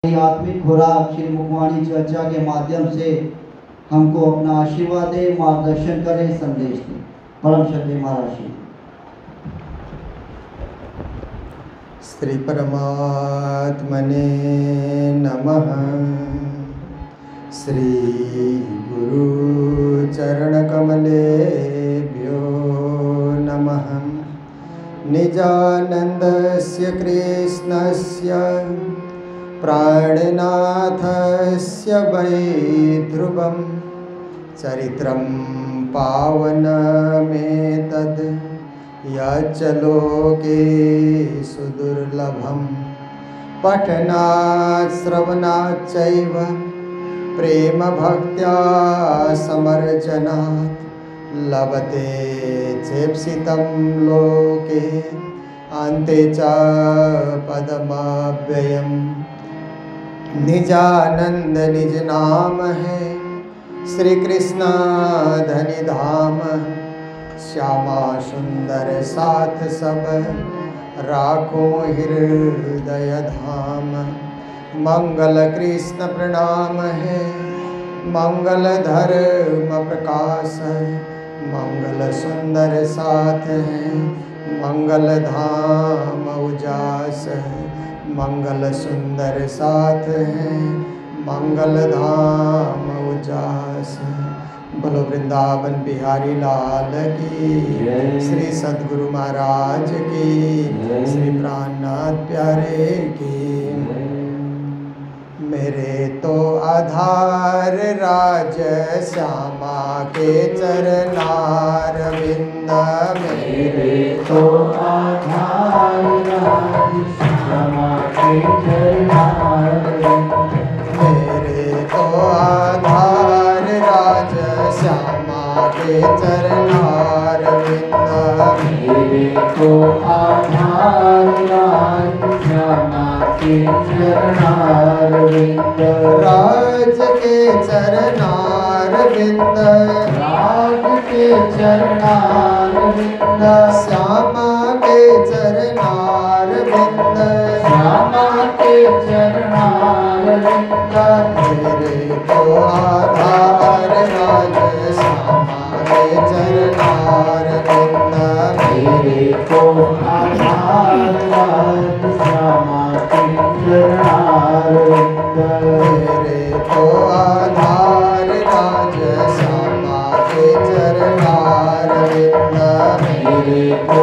आत्मिक खुराक श्री मुखवाणी चर्चा के माध्यम से हमको अपना आशीर्वाद दे, मार्गदर्शन करे, संदेश दे। परम श्रद्धेय महाराज श्री। श्री परमात्मने नमः। श्री गुरु चरण कमलेभ्यो नमः। निजानन्दस्य कृष्णस्य प्राणनाथस्य वै ध्रुवं चरित्रं पावनमेतद् यच्च लोके सुदुर्लभं। पठनात् श्रवणाच्चैव प्रेमभक्त्या समर्चनात् लभते चेप्सितं लोके अन्ते च पदमव्ययम्। निजानंद निज नाम है, श्री कृष्ण धनि धाम। श्यामा सुंदर साथ सब, राखो हृदय धाम। मंगल कृष्ण प्रणाम है, मंगल धर्म प्रकाश। मंगल सुंदर साथ है, मंगल धाम उजास। मंगल सुंदर साथ है, मंगल धाम उजास। बोलो वृंदावन बिहारी लाल की, श्री सद्गुरु महाराज की, श्री प्राणनाथ प्यारे की। मेरे तो आधार राज श्यामा के चरनार विंद। मेरे तो आधार राज श्यामा के चरनार विंद। मेरे तो आधार राज श्यामा के चरनार विंद। मेरे तो आधार राज श्यामा के चरनार विंद। राज के चरनार विंद, राज के चरनार विंद। श्यामा के चरनार विंद, श्यामा के चरनार विंद। मेरे तो आधार राज श्यामा के चरनार विंद। मेरे तो आधार राज श्यामा के चरनार विंद। मेरे तो आधार राज श्यामा के चरनार विंद। मेरे तो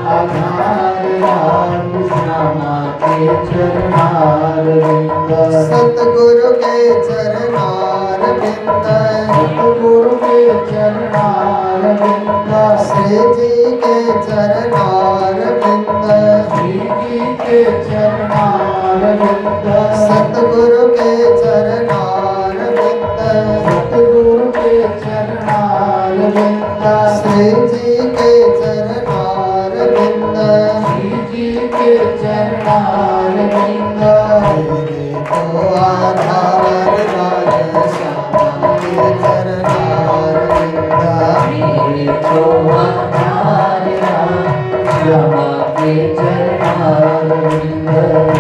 आधार राज श्यामा के चरनार विंद। सतगुरु के चरनार विंद, सतगुरु के चरनार विंद। श्री जी के चरनार विंद, श्री जी के चरनार विंद। सतगुरु के चरनार विंद, सतगुरु के चरनार विंद। श्री जी के चरनार विंद, श्री जी के चरनार विंद। मेरे तो आधार राज श्यामा के चरनार विंद। मेरे तो आधार राज श्यामा के चरनार विंद।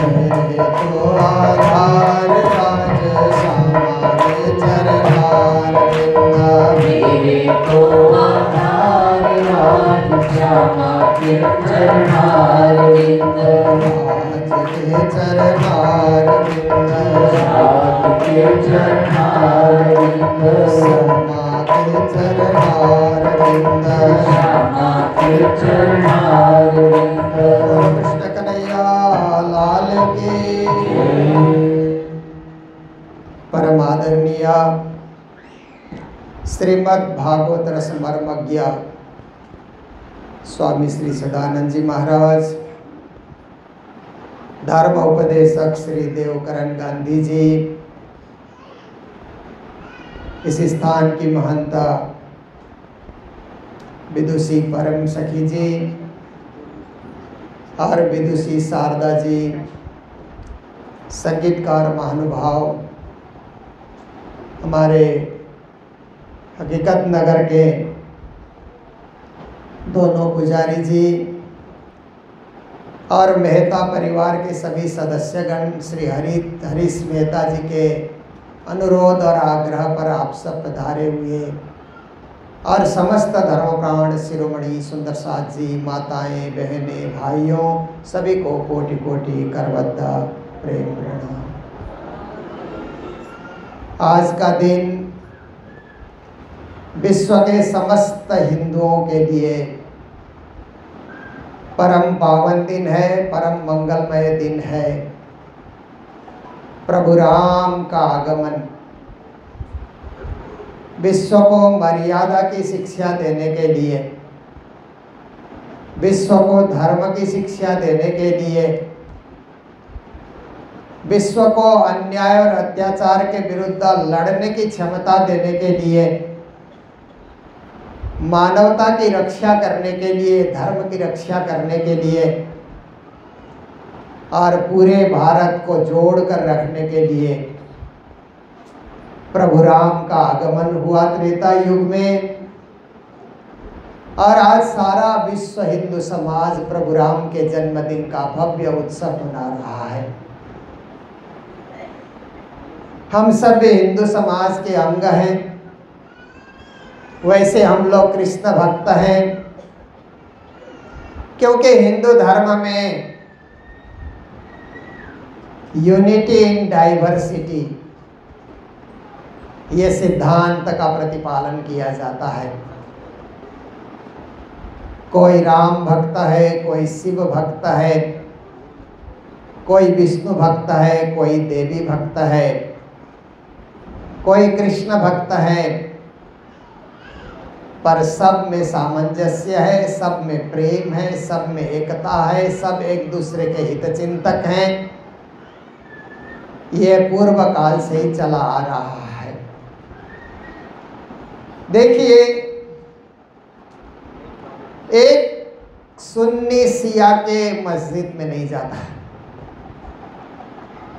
मेरे तो आधार राज श्यामा के चरनार विंद। मेरे तो आधार राज श्यामा के चरनार विंद। राज के चरनार विंद, राज के चरनार विंद। श्यामा के चरनार विंद, श्यामा के चरनार विंद। कृष्ण कन्हैया लाल की। परम आदरणीय श्रीमद् भागवत रस मर्मज्ञ स्वामी श्री सदानंद जी महाराज, धर्म उपदेशक श्री देवकरण गांधी जी, इस स्थान की महंता विदुषी परम सखी जी और विदुषी शारदा जी, संगीतकार महानुभाव, हमारे हकीकत नगर के दोनों पुजारी जी, और मेहता परिवार के सभी सदस्यगण श्री हरीश मेहता जी के अनुरोध और आग्रह पर आप सब पधारे हुए और समस्त धर्मप्राण शिरोमणि सुंदर साथ जी, माताएं, बहनें, भाइयों सभी को कोटि कोटि करबद्ध प्रेम प्रणाम। आज का दिन विश्व के समस्त हिंदुओं के लिए परम पावन दिन है, परम मंगलमय दिन है। प्रभु राम का आगमन विश्व को मर्यादा की शिक्षा देने के लिए, विश्व को धर्म की शिक्षा देने के लिए, विश्व को अन्याय और अत्याचार के विरुद्ध लड़ने की क्षमता देने के लिए, मानवता की रक्षा करने के लिए, धर्म की रक्षा करने के लिए और पूरे भारत को जोड़कर रखने के लिए प्रभु राम का आगमन हुआ त्रेता युग में। और आज सारा विश्व हिंदू समाज प्रभु राम के जन्मदिन का भव्य उत्सव मना रहा है। हम सब हिंदू समाज के अंग हैं। वैसे हम लोग कृष्ण भक्त हैं, क्योंकि हिंदू धर्म में यूनिटी इन डाइवर्सिटी ये सिद्धांत का प्रतिपालन किया जाता है। कोई राम भक्त है, कोई शिव भक्त है, कोई विष्णु भक्त है, कोई देवी भक्त है, कोई कृष्ण भक्त है, पर सब में सामंजस्य है, सब में प्रेम है, सब में एकता है, सब एक दूसरे के हितचिंतक हैं। ये पूर्व काल से ही चला आ रहा है। देखिए, एक सुन्नी सिया के मस्जिद में नहीं जाता,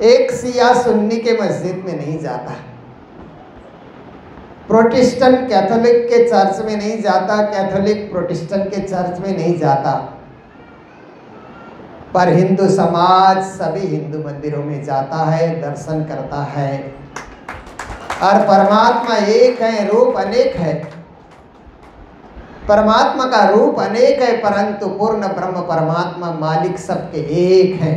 एक सिया सुन्नी के मस्जिद में नहीं जाता, प्रोटेस्टेंट कैथोलिक के चर्च में नहीं जाता, कैथोलिक प्रोटेस्टेंट के चर्च में नहीं जाता, पर हिंदू समाज सभी हिंदू मंदिरों में जाता है, दर्शन करता है। और परमात्मा एक है, रूप अनेक है। परमात्मा का रूप अनेक है, परंतु पूर्ण ब्रह्म परमात्मा मालिक सबके एक है,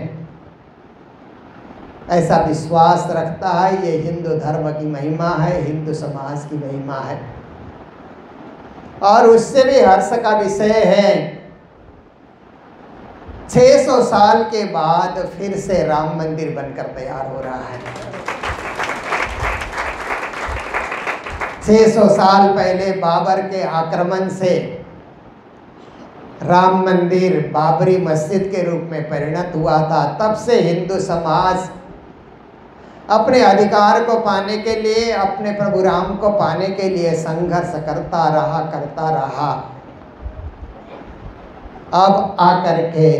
ऐसा विश्वास रखता है। ये हिंदू धर्म की महिमा है, हिंदू समाज की महिमा है। और उससे भी हर्ष का विषय है, 600 साल के बाद फिर से राम मंदिर बनकर तैयार हो रहा है। 600 साल पहले बाबर के आक्रमण से राम मंदिर बाबरी मस्जिद के रूप में परिणत हुआ था। तब से हिंदू समाज अपने अधिकार को पाने के लिए, अपने प्रभु राम को पाने के लिए संघर्ष करता रहा। अब आकर के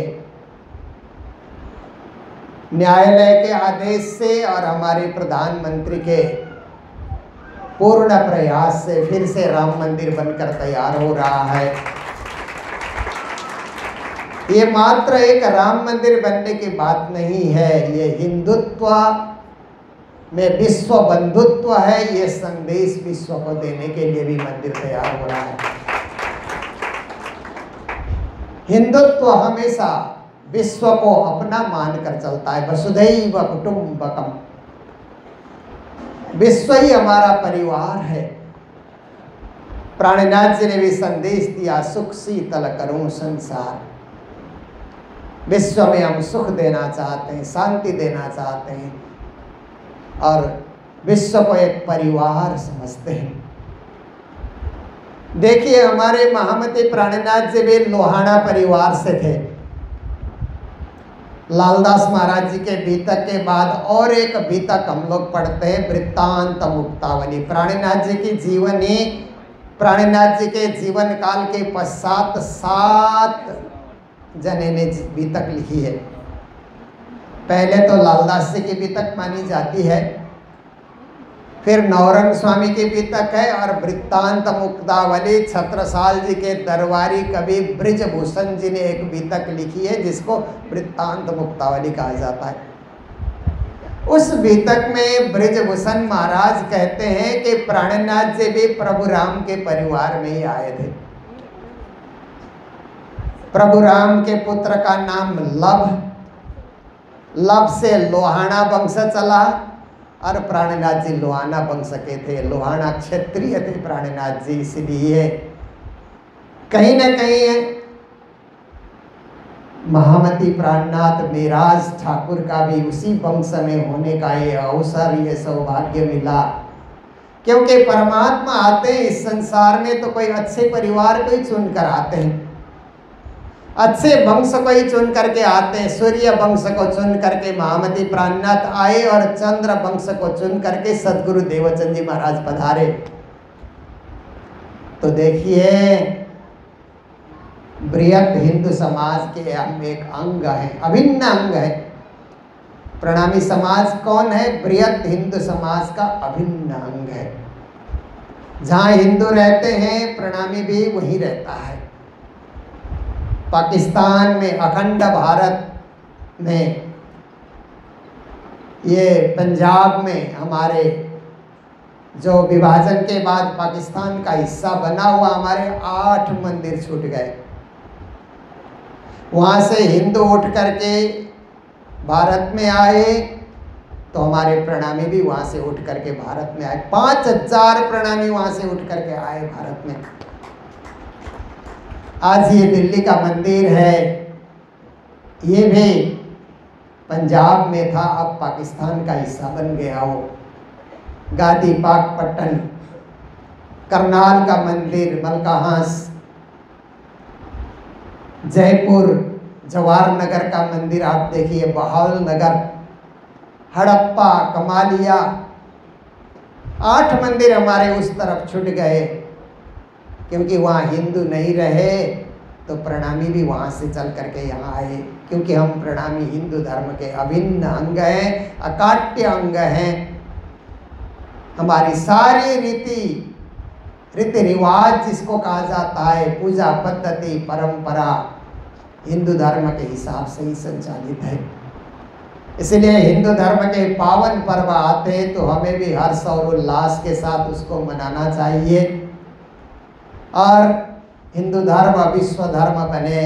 न्यायालय के आदेश से और हमारे प्रधानमंत्री के पूर्ण प्रयास से फिर से राम मंदिर बनकर तैयार हो रहा है। ये मात्र एक राम मंदिर बनने की बात नहीं है, ये हिंदुत्व में विश्व बंधुत्व है। ये संदेश विश्व को देने के लिए भी मंदिर तैयार हो रहा है। हिंदुत्व हमेशा विश्व को अपना मानकर चलता है। वसुधैव कुटुंबकम, विश्व ही हमारा परिवार है। प्राणनाथ जी ने भी संदेश दिया, सुख शीतल करूं संसार। विश्व में हम सुख देना चाहते हैं, शांति देना चाहते हैं और विश्व को एक परिवार समझते हैं। देखिए, हमारे महामती प्राणनाथ जी भी लोहाना परिवार से थे। लालदास महाराज जी के बीतक के बाद और एक बीतक हम लोग पढ़ते हैं, वृत्तांत मुक्तावली। प्राणनाथ जी की जीवनी, प्राणनाथ जी के जीवन काल के पश्चात 7 जने ने बीतक लिखी है। पहले तो लालदास जी की बीतक मानी जाती है, फिर नौरंग स्वामी की बीतक है, और वृत्तांत मुक्तावली छत्रसाल जी के दरबारी कवि ब्रिजभूषण जी ने एक बीतक लिखी है जिसको वृत्तांत मुक्तावली कहा जाता है। उस बीतक में ब्रिजभूषण महाराज कहते हैं कि प्राणनाथ जी भी प्रभु राम के परिवार में ही आए थे। प्रभु राम के पुत्र का नाम लब, लब से लोहाना वंश चला, और प्राणनाथ जी लोहाना वंश के थे। लोहाना क्षत्रिय थे प्राणनाथ जी, इसलिए कहीं न कहीं महामती प्राणनाथ मेराज ठाकुर का भी उसी वंश में होने का ये अवसर, ये सौभाग्य मिला। क्योंकि परमात्मा आते हैं इस संसार में तो कोई अच्छे परिवार को ही चुन कर आते हैं, अच्छे वंश को ही चुन करके आते हैं। सूर्य वंश को चुन करके महामती प्राणनाथ आए, और चंद्र वंश को चुन करके सदगुरु देवचंद जी महाराज पधारे। तो देखिए, बृहत हिंदू समाज के हम एक अंग है, अभिन्न अंग है। प्रणामी समाज कौन है? बृहत हिंदू समाज का अभिन्न अंग है। जहाँ हिंदू रहते हैं प्रणामी भी वहीं रहता है। पाकिस्तान में, अखंड भारत में, ये पंजाब में हमारे जो विभाजन के बाद पाकिस्तान का हिस्सा बना हुआ, हमारे 8 मंदिर छूट गए। वहाँ से हिंदू उठ करके भारत में आए, तो हमारे प्रणामी भी वहाँ से उठ करके भारत में आए। 5000 प्रणामी वहाँ से उठ करके आए भारत में। आज ये दिल्ली का मंदिर है, ये भी पंजाब में था, अब पाकिस्तान का हिस्सा बन गया। वो गादी पाक पट्टन, करनाल का मंदिर, मलकाहांस, जयपुर जवाहर नगर का मंदिर आप देखिए, बहावल नगर, हड़प्पा, कमालिया, 8 मंदिर हमारे उस तरफ छूट गए। क्योंकि वहाँ हिंदू नहीं रहे, तो प्रणामी भी वहाँ से चल करके यहाँ आए। क्योंकि हम प्रणामी हिंदू धर्म के अभिन्न अंग हैं, अकाट्य अंग हैं। हमारी सारी रीति रिवाज जिसको कहा जाता है, पूजा पद्धति, परंपरा, हिंदू धर्म के हिसाब से ही संचालित है। इसलिए हिंदू धर्म के पावन पर्व आते हैं तो हमें भी हर्ष और उल्लास के साथ उसको मनाना चाहिए, और हिंदू धर्म विश्व धर्म बने।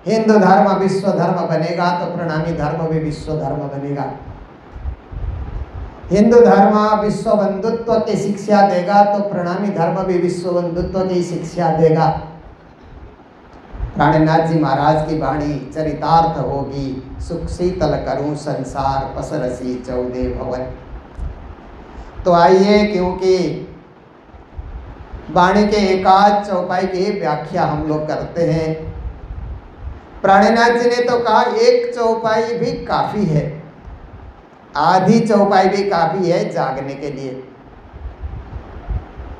हिंदू धर्म विश्व धर्म बनेगा तो प्रणामी धर्म भी विश्व धर्म बनेगा। हिंदू धर्म विश्व बंधुत्व की शिक्षा देगा तो प्रणामी धर्म भी विश्व बंधुत्व की शिक्षा देगा। प्राणनाथ जी महाराज की वाणी चरितार्थ होगी, सुख शीतल करूं संसार, पसरसी 14 भवन। तो आइए, क्योंकि वाणी के एकाध चौपाई की व्याख्या हम लोग करते हैं। प्राणनाथ जी ने तो कहा 1 चौपाई भी काफी है, आधी चौपाई भी काफी है जागने के लिए।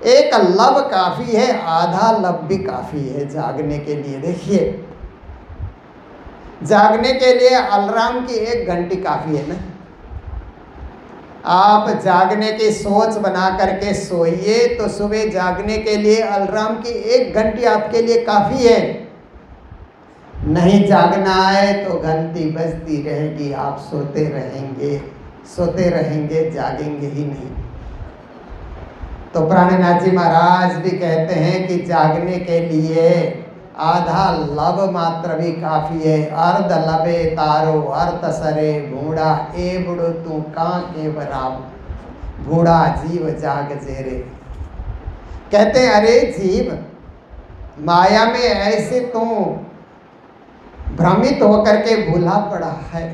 1 लब काफी है, आधा लब भी काफी है जागने के लिए। देखिए, जागने के लिए अलार्म की 1 घंटी काफी है ना। आप जागने की सोच बना करके सोइए तो सुबह जागने के लिए अलार्म की 1 घंटी आपके लिए काफी है। नहीं जागना है तो घंटी बजती रहेगी, आप सोते रहेंगे, जागेंगे ही नहीं। तो प्राणनाथ जी महाराज भी कहते हैं कि जागने के लिए आधा लब मात्र भी काफी है। अर्ध लबे तारो अर्थ सरे भूड़ा, ए बुड़ो तू कां के बराब, भूड़ा जीव जाग जेरे। कहते हैं, अरे जीव, माया में ऐसे तू भ्रमित होकर के भूला पड़ा है।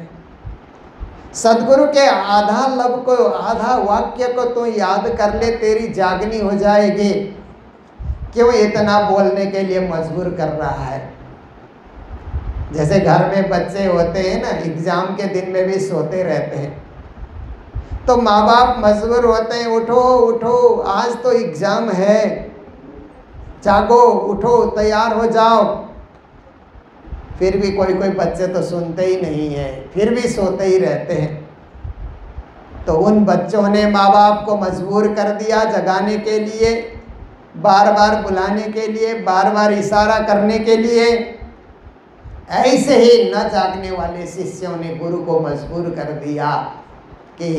सदगुरु के आधा लब को, आधा वाक्य को तू याद कर ले, तेरी जागनी हो जाएगी। क्यों इतना बोलने के लिए मजबूर कर रहा है? जैसे घर में बच्चे होते हैं ना, एग्जाम के दिन में भी सोते रहते हैं, तो माँ बाप मजबूर होते हैं, उठो उठो आज तो एग्जाम है, जागो, उठो, तैयार हो जाओ। फिर भी कोई कोई बच्चे तो सुनते ही नहीं है, फिर भी सोते ही रहते हैं। तो उन बच्चों ने माँ बाप को मजबूर कर दिया जगाने के लिए, बार बार बुलाने के लिए, बार बार इशारा करने के लिए। ऐसे ही न जागने वाले शिष्यों ने गुरु को मजबूर कर दिया कि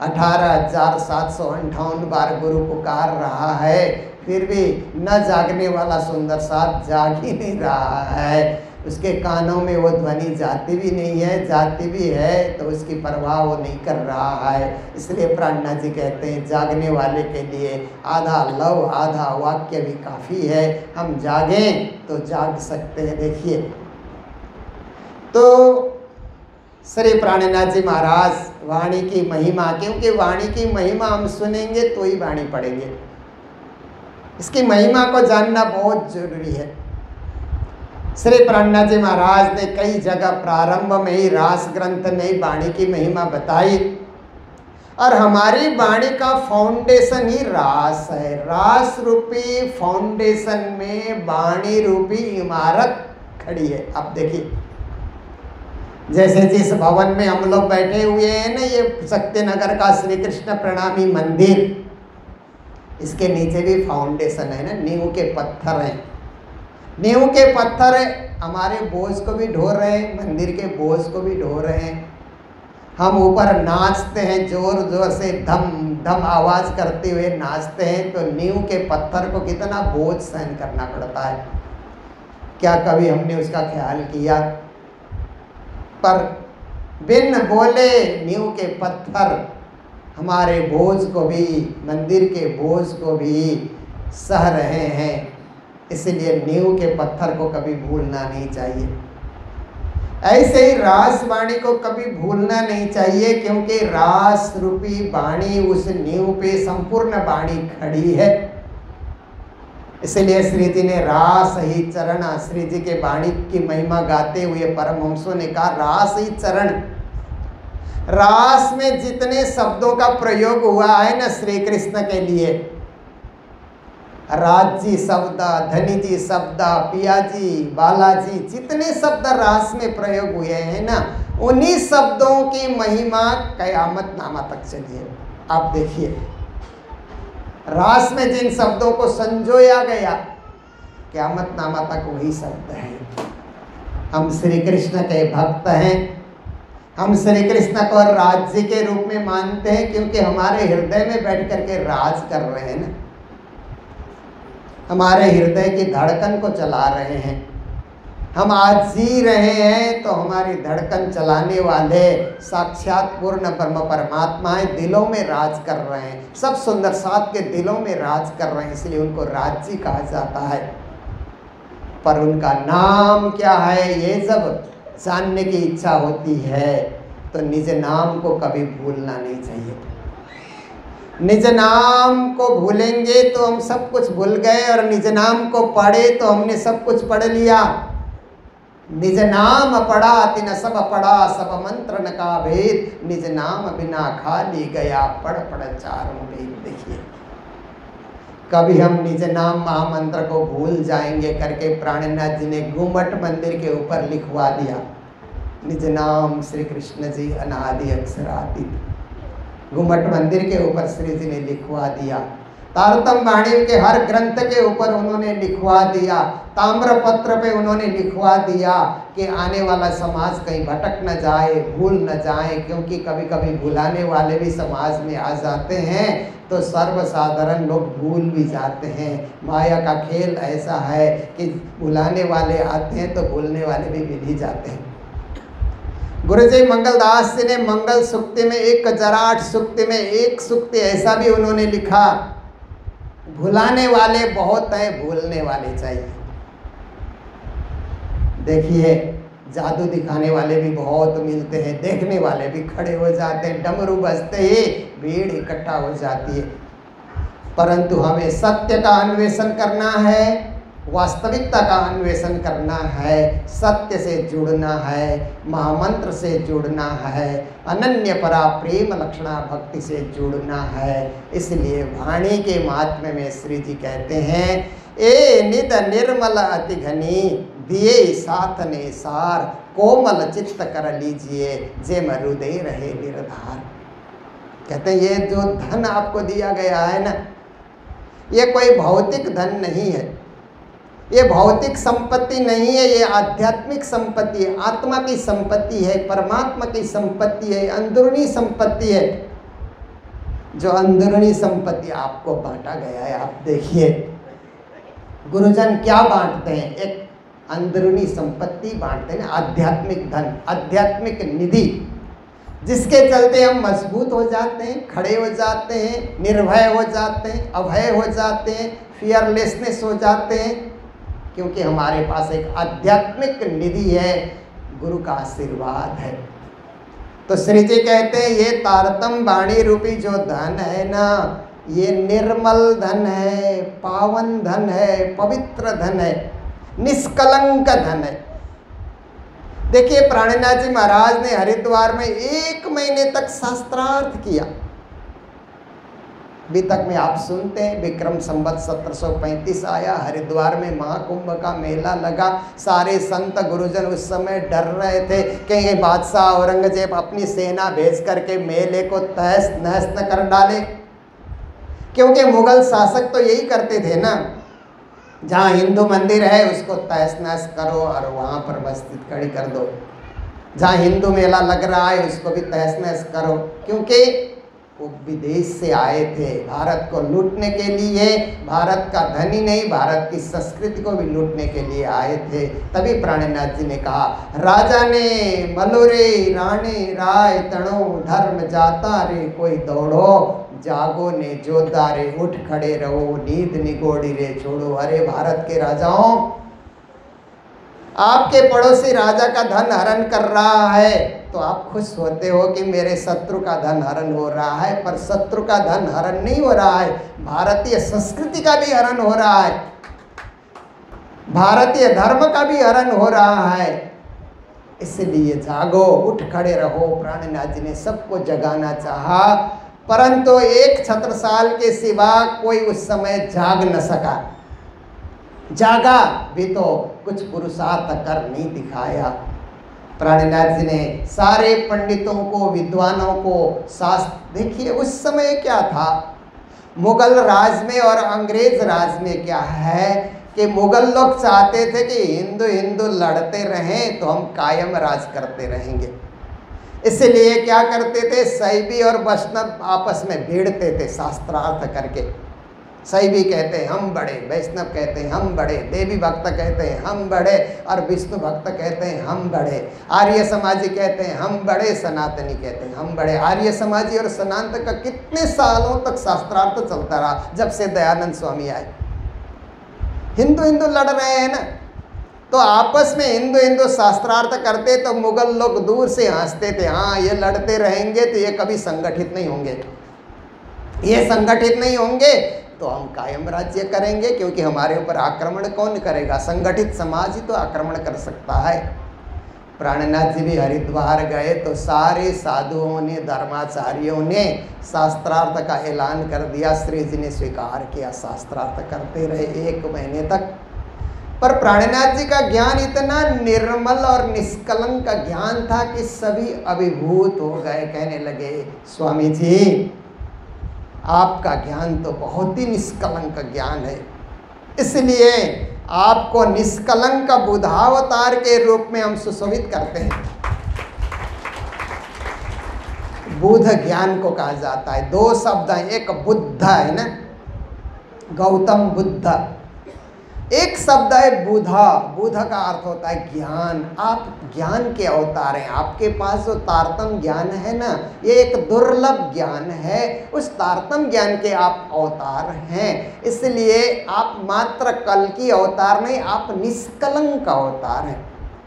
18,758 बार गुरु पुकार रहा है, फिर भी न जागने वाला सुंदर साथ जाग ही नहीं रहा है। उसके कानों में वो ध्वनि जाती भी नहीं है, जाती भी है तो उसकी परवाह वो नहीं कर रहा है। इसलिए प्राणनाथ जी कहते हैं जागने वाले के लिए आधा लव आधा वाक्य भी काफ़ी है। हम जागें तो जाग सकते हैं। देखिए तो श्री प्राणनाथ जी महाराज वाणी की महिमा, क्योंकि वाणी की महिमा हम सुनेंगे तो ही वाणी पढ़ेंगे, इसकी महिमा को जानना बहुत जरूरी है। श्री प्राणनाथ जी महाराज ने कई जगह प्रारंभ में ही रास ग्रंथ में वाणी की महिमा बताई, और हमारी वाणी का फाउंडेशन ही रास है। रास रूपी फाउंडेशन में वाणी रूपी इमारत खड़ी है। आप देखिए जैसे जिस भवन में हम लोग बैठे हुए हैं ना, ये शक्तिनगर का श्री कृष्ण प्रणामी मंदिर, इसके नीचे भी फाउंडेशन है ना, नींव के पत्थर हैं। नींव के पत्थर हमारे बोझ को भी ढो रहे हैं, मंदिर के बोझ को भी ढो रहे हैं। हम ऊपर नाचते हैं, जोर जोर से धम धम आवाज़ करते हुए नाचते हैं, तो नींव के पत्थर को कितना बोझ सहन करना पड़ता है। क्या कभी हमने उसका ख्याल किया? पर बिन बोले नींव के पत्थर हमारे बोझ को भी, मंदिर के बोझ को भी सह रहे हैं। इसलिए नींव के पत्थर को कभी भूलना नहीं चाहिए। ऐसे ही रास वाणी को कभी भूलना नहीं चाहिए, क्योंकि रास रूपी वाणी उस नींव पे संपूर्ण वाणी खड़ी है। इसलिए श्री जी ने रास ही चरण, श्री जी के वाणी की महिमा गाते हुए परमहंसों ने कहा रास ही चरण। रास में जितने शब्दों का प्रयोग हुआ है ना श्री कृष्ण के लिए, राजी शब्द, धनी जी शब्द, पियाजी, बालाजी, जितने शब्द रास में प्रयोग हुए हैं ना, उन्हीं शब्दों की महिमा कयामत नामा तक चली है। आप देखिए रास में जिन शब्दों को संजोया गया, क़यामत नामा तक वही शब्द हैं। हम श्री कृष्ण के भक्त हैं, हम श्री कृष्ण को राज्य के रूप में मानते हैं, क्योंकि हमारे हृदय में बैठ करके राज कर रहे हैं ना, हमारे हृदय की धड़कन को चला रहे हैं। हम आज जी रहे हैं तो हमारी धड़कन चलाने वाले साक्षात पूर्ण ब्रह्म परमात्मा है, दिलों में राज कर रहे हैं। सब सुंदर साथ के दिलों में राज कर रहे हैं, इसलिए उनको राज्य कहा जाता है। पर उनका नाम क्या है, ये जब जानने की इच्छा होती है तो निज नाम को कभी भूलना नहीं चाहिए। निज नाम को भूलेंगे तो हम सब कुछ भूल गए, और निज नाम को पढ़े तो हमने सब कुछ पढ़ लिया। निज नाम पढ़ा तिन सब पढ़ा, सब मंत्र न का भेद, निज नाम बिना खाली गया, पढ़ पढ़ चारों वेद। देखिए कभी हम निज नाम महामंत्र को भूल जाएंगे करके प्राणनाथ जी ने घूमट मंदिर के ऊपर लिखवा दिया, निज नाम श्री कृष्ण जी अनादि अक्षरातीत। घूमट मंदिर के ऊपर श्री जी ने लिखवा दिया। तारतम वाणी के हर ग्रंथ के ऊपर उन्होंने लिखवा दिया। ताम्र पत्र पे उन्होंने लिखवा दिया कि आने वाला समाज कहीं भटक न जाए, भूल न जाए, क्योंकि कभी कभी भुलाने वाले भी समाज में आ जाते हैं तो सर्वसाधारण लोग भूल भी जाते हैं। माया का खेल ऐसा है कि भुलाने वाले आते हैं तो भूलने वाले भी मिल ही जाते हैं। गुरुजी मंगलदास जी ने मंगल सूक्ति में 1008 सूक्ति में एक सूक्ति ऐसा भी उन्होंने लिखा, भुलाने वाले बहुत हैं, भूलने वाले चाहिए। देखिए जादू दिखाने वाले भी बहुत मिलते हैं, देखने वाले भी खड़े हो जाते हैं, डमरू बजते ही भीड़ इकट्ठा हो जाती है। परंतु हमें सत्य का अन्वेषण करना है, वास्तविकता का अन्वेषण करना है, सत्य से जुड़ना है, महामंत्र से जुड़ना है, अनन्य परा प्रेम लक्षणा भक्ति से जुड़ना है। इसलिए वाणी के महात्म्य में श्री जी कहते हैं, ए निद निर्मल अति घनी दिए साथ ने सार, कोमल चित्त कर लीजिए जे हृदय रहे निर्धार। कहते हैं ये जो धन आपको दिया गया है ना, ये कोई भौतिक धन नहीं है, ये भौतिक संपत्ति नहीं है, ये आध्यात्मिक संपत्ति है, आत्मा की संपत्ति है, परमात्मा की संपत्ति है, अंदरूनी संपत्ति है। जो अंदरूनी संपत्ति आपको बांटा गया है, आप देखिए गुरुजन क्या बांटते हैं, एक अंदरूनी संपत्ति बांटते हैं, आध्यात्मिक धन, आध्यात्मिक निधि, जिसके चलते हम मजबूत हो जाते हैं, खड़े हो जाते हैं, निर्भय हो जाते हैं, अभय हो जाते हैं, फियरलेसनेस हो जाते हैं, क्योंकि हमारे पास एक आध्यात्मिक निधि है, गुरु का आशीर्वाद है। तो श्री जी कहते हैं ये तारतम वाणी रूपी जो धन है ना, ये निर्मल धन है, पावन धन है, पवित्र धन है, निष्कलंक धन है। देखिए प्राणनाथ जी महाराज ने हरिद्वार में 1 महीने तक शास्त्रार्थ किया। अभी तक में आप सुनते हैं विक्रम संवत 1735 आया, हरिद्वार में महाकुंभ का मेला लगा, सारे संत गुरुजन उस समय डर रहे थे कहीं बादशाह औरंगजेब अपनी सेना भेज करके मेले को तहस नहस न कर डाले, क्योंकि मुगल शासक तो यही करते थे ना, जहाँ हिंदू मंदिर है उसको तहस नहस करो और वहाँ पर मस्जिद खड़ी कर दो, जहाँ हिंदू मेला लग रहा है उसको भी तहस नहस करो, क्योंकि वो विदेश से आए थे भारत को लूटने के लिए, भारत का धन ही नहीं भारत की संस्कृति को भी लूटने के लिए आए थे। तभी प्राणनाथ जी ने कहा, राजा ने मलोरे राणे राय तणो धर्म जाता रे कोई दौड़ो, जागो ने जोधा रे उठ खड़े रहो, नींद निगोड़ी रे छोड़ो। अरे भारत के राजाओं, आपके पड़ोसी राजा का धन हरण कर रहा है तो आप खुश होते हो कि मेरे शत्रु का धन हरण हो रहा है, पर शत्रु का धन हरण नहीं हो रहा है, भारतीय संस्कृति का भी हरण हो रहा है, भारतीय धर्म का भी हरण हो रहा है। इसलिए जागो, उठ खड़े रहो। प्राणनाथ जी ने सबको जगाना चाहा, परंतु एक छत्रसाल के सिवा कोई उस समय जाग न सका। जागा भी तो कुछ पुरुषार्थ कर नहीं दिखाया। प्राणनाथ जी ने सारे पंडितों को, विद्वानों को शास्त्र, देखिए उस समय क्या था, मुगल राज में और अंग्रेज राज में क्या है कि मुगल लोग चाहते थे कि हिंदू हिंदू लड़ते रहें तो हम कायम राज करते रहेंगे। इसलिए क्या करते थे, शैवी और वैष्णव आपस में भिड़ते थे शास्त्रार्थ करके। शैवी कहते हैं हम बड़े, वैष्णव कहते हैं हम बड़े, देवी भक्त कहते हैं हम बड़े और विष्णु भक्त कहते हैं हम बड़े, आर्य समाजी कहते हैं हम बड़े, सनातनी कहते हैं हम बड़े। आर्य समाजी और सनातन का कितने सालों तक शास्त्रार्थ चलता रहा, जब से दयानंद स्वामी आए। हिंदू हिंदू लड़ रहे हैं ना, तो आपस में हिंदू हिंदू शास्त्रार्थ करते तो मुगल लोग दूर से हंसते थे, हाँ ये लड़ते रहेंगे तो ये कभी संगठित नहीं होंगे, ये संगठित नहीं होंगे तो हम कायम राज्य करेंगे, क्योंकि हमारे ऊपर आक्रमण कौन करेगा, संगठित समाज ही तो आक्रमण कर सकता है। प्राणनाथ जी भी हरिद्वार गए तो सारे साधुओं ने, धर्माचार्यों ने शास्त्रार्थ का ऐलान कर दिया। श्री जी ने स्वीकार किया, शास्त्रार्थ करते रहे 1 महीने तक। पर प्राणनाथ जी का ज्ञान इतना निर्मल और निष्कलंक का ज्ञान था कि सभी अभिभूत हो गए, कहने लगे स्वामी जी आपका ज्ञान तो बहुत ही निष्कलंक ज्ञान है, इसलिए आपको निष्कलंक बुधावतार के रूप में हम सुशोभित करते हैं। बुध ज्ञान को कहा जाता है, 2 शब्द हैं, एक बुद्ध है ना, गौतम बुद्ध, एक शब्द है बुधा। बुध का अर्थ होता है ज्ञान। आप ज्ञान के अवतार हैं, आपके पास जो तारतम ज्ञान है ना, ये एक दुर्लभ ज्ञान है, उस तारतम ज्ञान के आप अवतार हैं। इसलिए आप मात्र कल की अवतार नहीं, आप निष्कलंक अवतार हैं,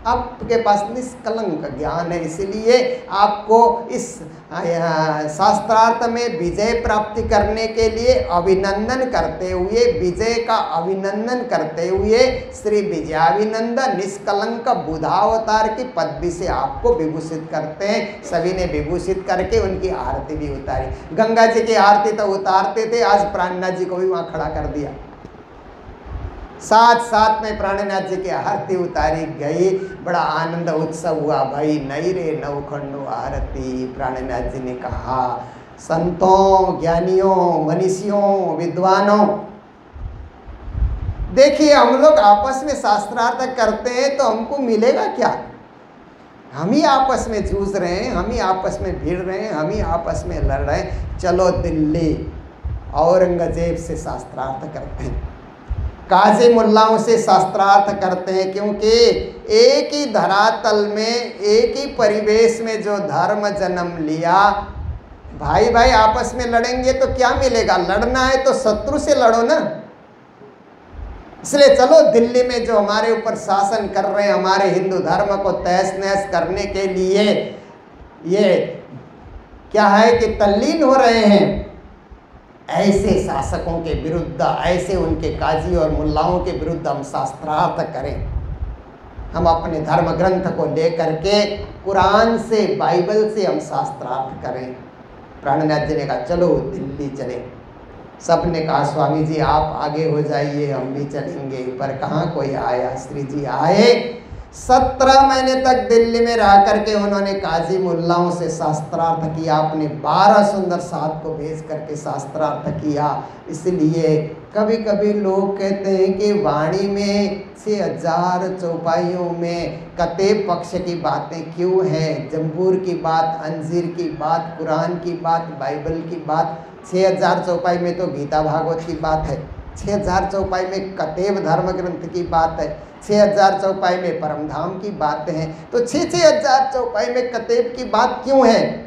आपके पास निष्कलंक ज्ञान है। इसलिए आपको इस शास्त्रार्थ में विजय प्राप्ति करने के लिए अभिनंदन करते हुए, विजय का अभिनंदन करते हुए श्री विजयाभिनंदन निष्कलंक बुधावतार की पदवी से आपको विभूषित करते हैं। सभी ने विभूषित करके उनकी आरती भी उतारी। गंगा जी की आरती तो उतारते थे, आज प्राणनाथ जी को भी वहाँ खड़ा कर दिया। साथ साथ में प्राणनाथ जी की आरती उतारी गई, बड़ा आनंद उत्सव हुआ। भाई नई रे नवखंडो आरती। प्राणनाथ जी ने कहा संतों, ज्ञानियों, मनीषियों, विद्वानों। देखिए, हम लोग आपस में शास्त्रार्थ करते हैं तो हमको मिलेगा क्या? हम ही आपस में जूझ रहे हैं, हम ही आपस में भिड़ रहे हैं, हम ही आपस में लड़ रहे हैं। चलो दिल्ली औरंगजेब से शास्त्रार्थ करते हैं, काजी मुल्लाओं से शास्त्रार्थ करते हैं, क्योंकि एक ही धरातल में, एक ही परिवेश में जो धर्म जन्म लिया, भाई भाई आपस में लड़ेंगे तो क्या मिलेगा? लड़ना है तो शत्रु से लड़ो ना। इसलिए चलो दिल्ली में जो हमारे ऊपर शासन कर रहे हैं, हमारे हिंदू धर्म को तहस नहस करने के लिए ये क्या है कि तल्लीन हो रहे हैं, ऐसे शासकों के विरुद्ध, ऐसे उनके काजी और मुल्लाओं के विरुद्ध हम शास्त्रार्थ करें। हम अपने धर्म ग्रंथ को लेकर के कुरान से, बाइबल से हम शास्त्रार्थ करें। प्राणनाथ जी ने कहा चलो दिल्ली चलें। सब ने कहा स्वामी जी आप आगे हो जाइए, हम भी चलेंगे। पर कहाँ कोई आया? श्री जी आए। 17 महीने तक दिल्ली में रह करके उन्होंने काजी मुल्लाओं से शास्त्रार्थ किया, अपने 12 सुंदर साथ को भेज करके शास्त्रार्थ किया। इसलिए कभी कभी लोग कहते हैं कि वाणी में 6000 चौपाइयों में कतेब पक्ष की बातें क्यों हैं? जम्बूर की बात, अंजीर की बात, कुरान की बात, बाइबल की बात। 6000 चौपाई में तो गीता भागवत की बात है, 6000 चौपाई में कतेब धर्म ग्रंथ की बात है, 6000 चौपाई में परमधाम की बातें हैं। तो 6000 चौपाई में कतेब की बात क्यों है?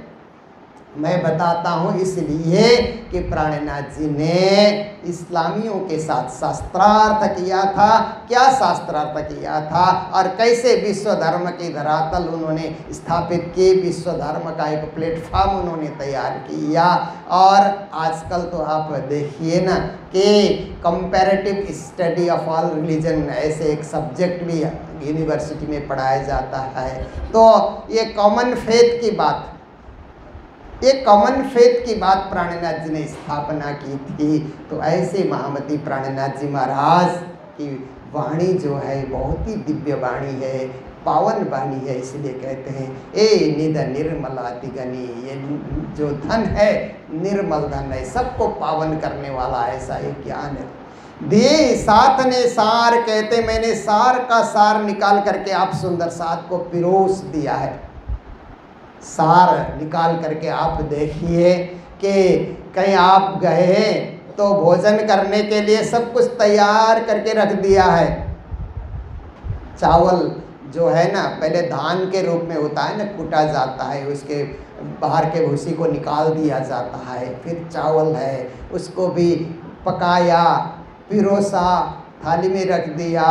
मैं बताता हूँ, इसलिए कि प्राणनाथ जी ने इस्लामियों के साथ शास्त्रार्थ किया था। क्या शास्त्रार्थ किया था और कैसे विश्व धर्म की धरातल उन्होंने स्थापित की, विश्व धर्म का एक प्लेटफॉर्म उन्होंने तैयार किया। और आजकल तो आप देखिए ना कि comparative study of all religion ऐसे एक सब्जेक्ट भी यूनिवर्सिटी में पढ़ाया जाता है। तो ये कॉमन फेथ की बात, ये कॉमन फेथ की बात प्राणनाथ जी ने स्थापना की थी। तो ऐसे महामती प्राणनाथ जी महाराज की वाणी जो है बहुत ही दिव्य वाणी है, पावन वाणी है। इसलिए कहते हैं ए निध निर्मलाति गनी, ये जो धन है निर्मल धन है, सबको पावन करने वाला ऐसा एक ज्ञान है। दिए साथ ने सार, कहते मैंने सार का सार निकाल करके आप सुंदर साथ को पिरोस दिया है। सार निकाल करके आप देखिए कि कहीं आप गए तो भोजन करने के लिए सब कुछ तैयार करके रख दिया है। चावल जो है ना, पहले धान के रूप में होता है ना, कूटा जाता है, उसके बाहर के भूसी को निकाल दिया जाता है। फिर चावल है, उसको भी पकाया, पिरोसा, थाली में रख दिया।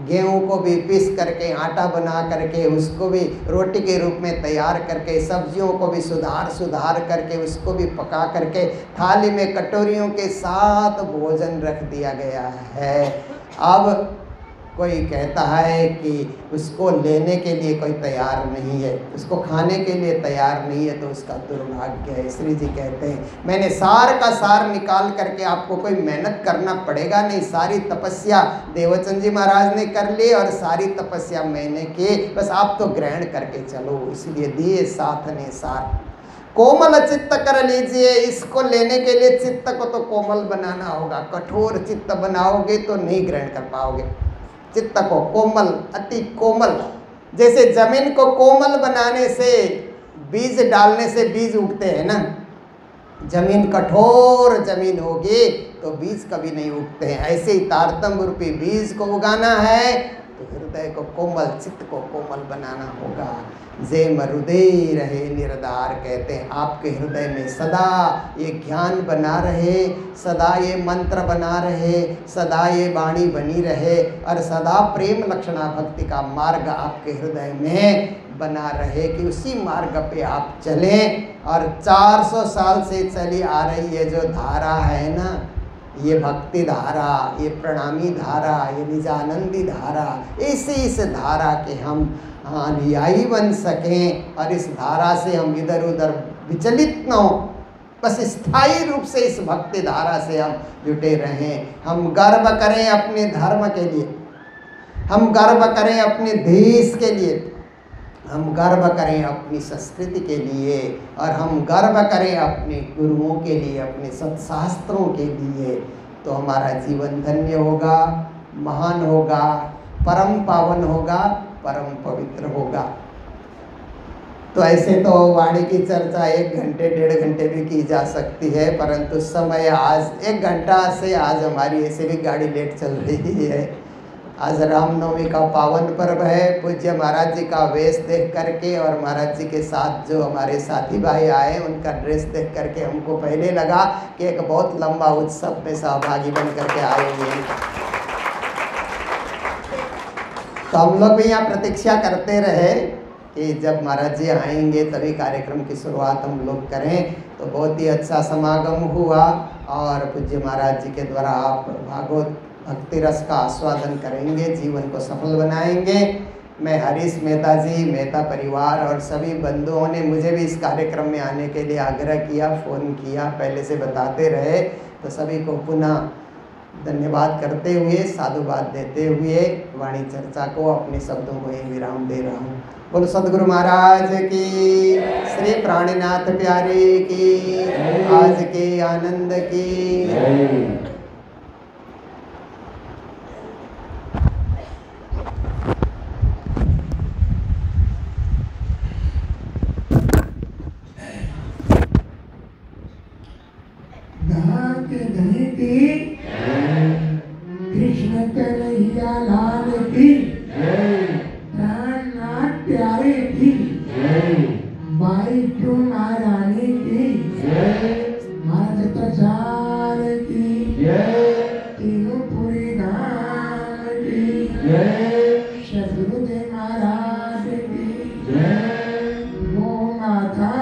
गेहूं को भी पीस करके आटा बना करके उसको भी रोटी के रूप में तैयार करके, सब्जियों को भी सुधार करके उसको भी पका करके थाली में कटोरियों के साथ भोजन रख दिया गया है। अब कोई कहता है कि उसको लेने के लिए कोई तैयार नहीं है, उसको खाने के लिए तैयार नहीं है, तो उसका दुर्भाग्य है। श्री जी कहते हैं मैंने सार का सार निकाल करके, आपको कोई मेहनत करना पड़ेगा नहीं। सारी तपस्या देवचंद जी महाराज ने कर ली और सारी तपस्या मैंने की, बस आप तो ग्रहण करके चलो। इसलिए दिए साथ ने सार, कोमल चित्त कर लीजिए। इसको लेने के लिए चित्त को तो कोमल बनाना होगा, कठोर चित्त बनाओगे तो नहीं ग्रहण कर पाओगे। चित्त को कोमल, अति कोमल, जैसे जमीन को कोमल बनाने से, बीज डालने से बीज उगते हैं ना। जमीन कठोर जमीन होगी तो बीज कभी नहीं उगते हैं। ऐसे ही तारतम्य रूपी बीज को उगाना है तो हृदय को कोमल, चित्त को कोमल बनाना होगा। जे मरुदे रहे निरदार, कहते हैं आपके हृदय में सदा ये ज्ञान बना रहे, सदा ये मंत्र बना रहे, सदा ये वाणी बनी रहे और सदा प्रेम लक्षणा भक्ति का मार्ग आपके हृदय में बना रहे कि उसी मार्ग पे आप चलें। और 400 साल से चली आ रही है जो धारा है ना, ये भक्ति धारा, ये प्रणामी धारा, ये निजानंदी धारा, इस धारा के हम अनुयायी बन सकें और इस धारा से हम इधर उधर विचलित न हो, बस स्थायी रूप से इस भक्ति धारा से हम जुटे रहें। हम गर्व करें अपने धर्म के लिए, हम गर्व करें अपने देश के लिए, हम गर्व करें अपनी संस्कृति के लिए और हम गर्व करें अपने गुरुओं के लिए, अपने सत्शास्त्रों के लिए, तो हमारा जीवन धन्य होगा, महान होगा, परम पावन होगा, परम पवित्र होगा। तो ऐसे तो वाणी की चर्चा 1 घंटे 1.5 घंटे भी की जा सकती है, परंतु समय आज 1 घंटा से आज हमारी ऐसे भी गाड़ी लेट चल रही है। आज रामनवमी का पावन पर्व है। पूज्य महाराज जी का वेश देख करके और महाराज जी के साथ जो हमारे साथी भाई आए उनका ड्रेस देख करके हमको पहले लगा कि एक बहुत लंबा उत्सव में सहभागी बन करके आए हुए हैं। तो हम लोग भी यहाँ प्रतीक्षा करते रहे कि जब महाराज जी आएंगे तभी कार्यक्रम की शुरुआत हम लोग करें। तो बहुत ही अच्छा समागम हुआ और पूज्य महाराज जी के द्वारा आप भागवत भक्ति रस का आस्वादन करेंगे, जीवन को सफल बनाएंगे। मैं हरीश मेहता जी, मेहता परिवार और सभी बंधुओं ने मुझे भी इस कार्यक्रम में आने के लिए आग्रह किया, फ़ोन किया, पहले से बताते रहे, तो सभी को पुनः धन्यवाद करते हुए, साधुवाद देते हुए वाणी चर्चा को अपने शब्दों को ही विराम दे रहा हूँ। बोलो सदगुरु महाराज की, श्री प्राणीनाथ प्यारे की, आज के आनंद की। कृष्ण कन्हैया लाल की, प्राणनाथ प्यारे की, बाई क्यों महारानी की, महाराज प्रचार की, तीनों पूरी धाम की, सदगुरुदेव महाराज की, गो माता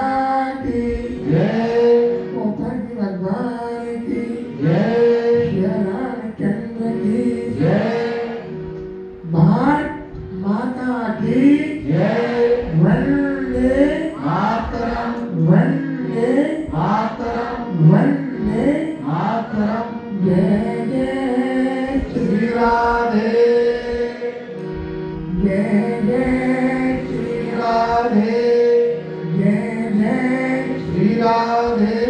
की, गोपन भगवान की, रामचंद्र की, भारत माता की, वंदे मातरम, वंदे मातरम, वंदे मातरम। जय जय श्री राधे, जय जय श्री राधे, जय जय श्री राधे।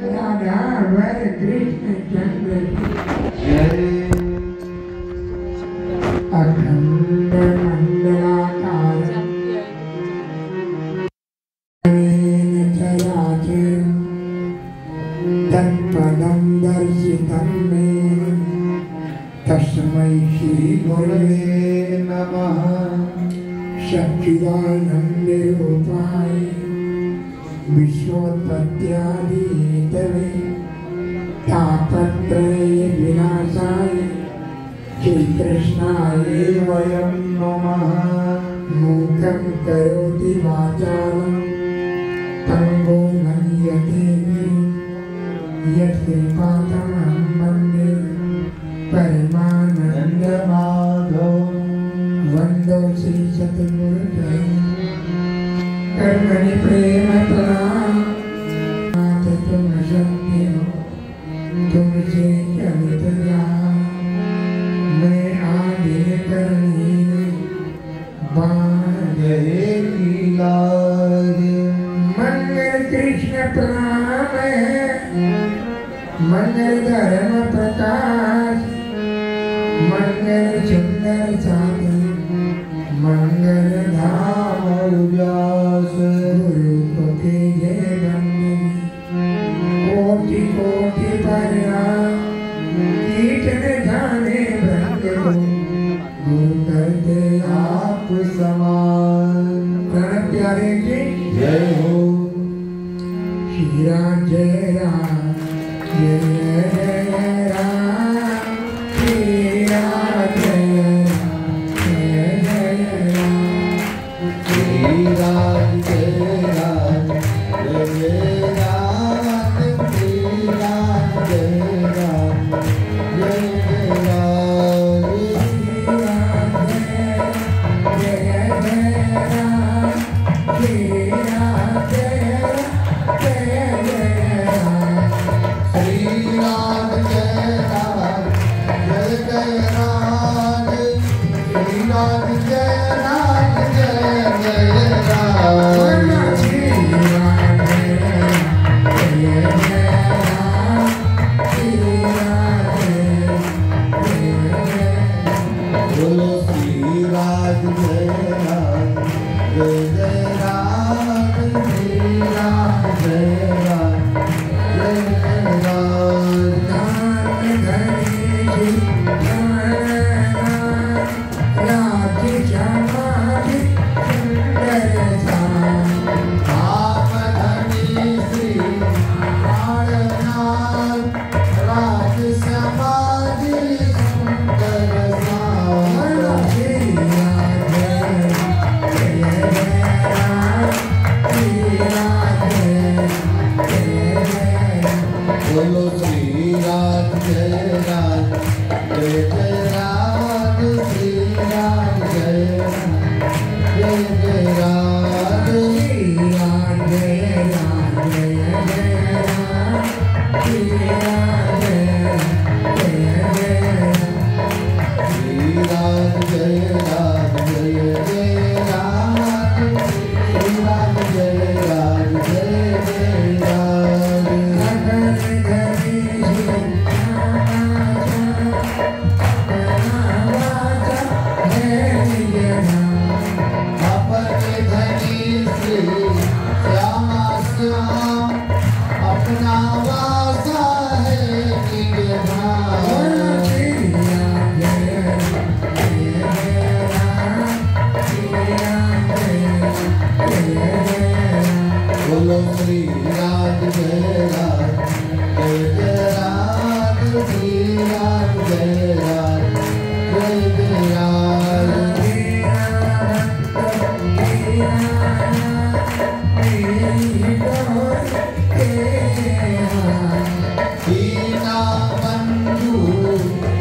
राधा वर कृष्ण चंद्र अखंड मंडलाकार तत्पदं दर्शितं मे, तस्मै श्री गुरवे नमः। सच्चिदानंद रूपाय विश्वोत्पत्त्यादि हेतवे, तापत्रय विनाशाय श्रीकृष्णाय वयं नमः। मूकं करोति वाचालं पङ्गुं लङ्घयते गिरिं, यत्कृपातमहं वन्दे परमानन्दमाधवं। वन्दे श्री सद्गुरुदेवं कर्मणि प्रेम प्रणाम। तुम सत्य हो, तुमसे चलित राम, मैं आदि करनी बांधे लीला। मंगल कृष्ण प्रणाम है, मंगल धर्म प्रकाश, मंगल सुंदर साधु, मंगल धाम व्यास। गुरु को जय बंदगी, कोटि कोटि प्रणाम। कीर्तन जाने ब्रह्म को, गुरु कर दे आप समान। प्रणव प्यारे की जय हो। श्री राम जय राम, जय जय राम, श्री राम जय राम, जय जय राम, श्री राम जय राम, जय राम, श्री राम जय राम, जय राम, श्री राम जय राम, श्री राम जय राम, जय राम, श्री बोलो श्री राम जय राम जय जय राम श्री राम जय राम श्री राम जय राम जय राम श्री राम जय राम जय जय राम श्री राम जय राम जय जय राम अपने धनी श्री श्यामा श्याम अपना वासा है निज धाम बोलो श्री राम जय राम जय जय राम श्री राम जय राम जय जय राम दीना बंधु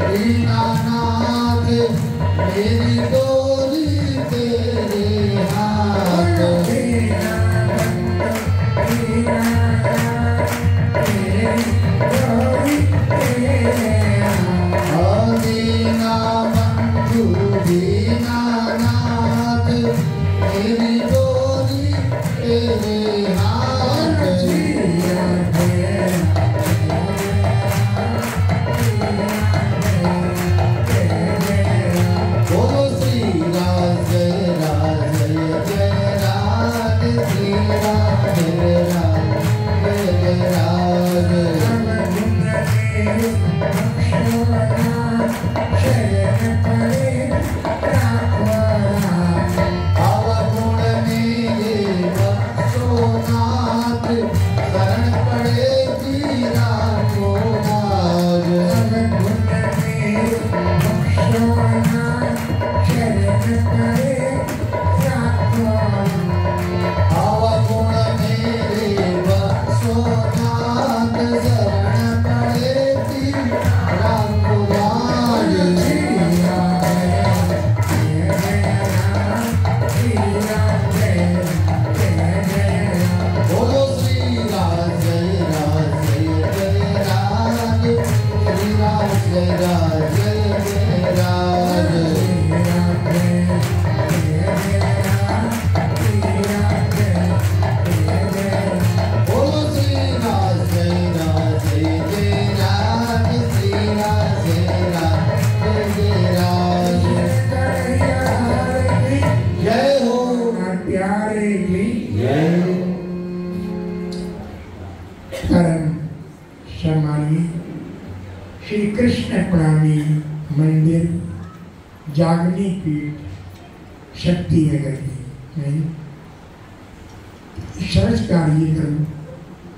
दीनानाथ मेरी डोरी तेरे हाथ दीना बंधु दीनानाथ मेरी डोरी तेरे हाथ बोलो श्री राम जय राम जय जय राम श्री राम जय राम जय जय राम अवगुण मेरे बख्शोनाथ शरण पड़े जीरा को नाथ अवगुण मेरे बख्शोनाथ शरण पड़े जीरा को नाथ बोलो श्री राम जय राम जय जय राम श्री राम जय राम जय जय राम बोलो श्री राम जय राम जय जय राम श्री राम जय राम जय जय राम जय हो प्यारे जी जय हो परम सम्मानीय श्री कृष्ण प्रणामी मंदिर जागनी पीठ शक्ति नगर में सरस कार्यक्रम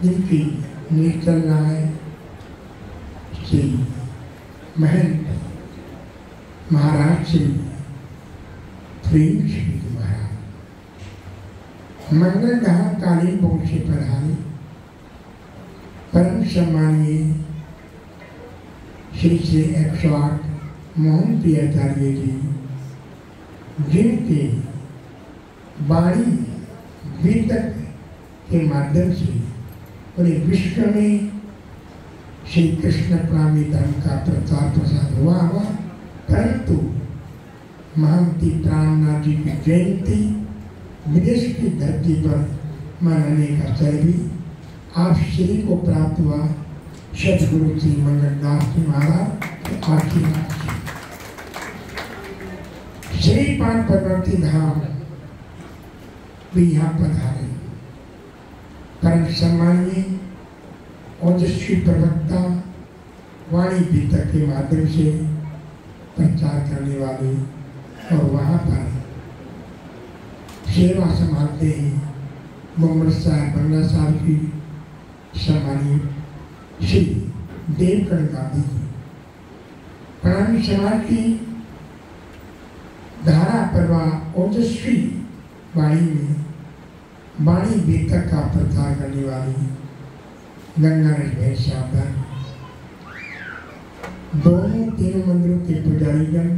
जिनकी नींव चल रहा है श्री महंत महाराज श्री प्रेम श्री महाराज मंगल कहा कालीन पहुंच से पधारे परम सम्मानीय श्री 108 मोहन प्रियाचार्य जी जिनके वाणी वितक के माध्यम से पूरे विश्व में श्री कृष्ण प्रेमी धर्म का प्रचार प्रसार हुआ परंतु महंती प्राणनाथ जी की जयंती विदेश की धरती पर मनाने का अवसर भी आप श्री को प्राप्त हुआ सदगुरु श्री मंगलदास जी महाराज आशीर्वाद श्री पान पर्वती धाम भी यहाँ पधारे परम सम्मानीय ओजस्वी प्रवक्ता वाणी बीतक के माध्यम से प्रचार करने वाले और वहाँ पर सेवा संभालते हैं मोहम्मद साहब बंगला साहब की सम्मानीय श्री देवगढ़ गांधी जी प्रणामी समाज की धारा परवा ओजस्वी वाणी में वाणी बीतक का प्रचार करने वाली गंगा नदी में सावधान। दोनों तीनों मंदिरों के पुजारीगण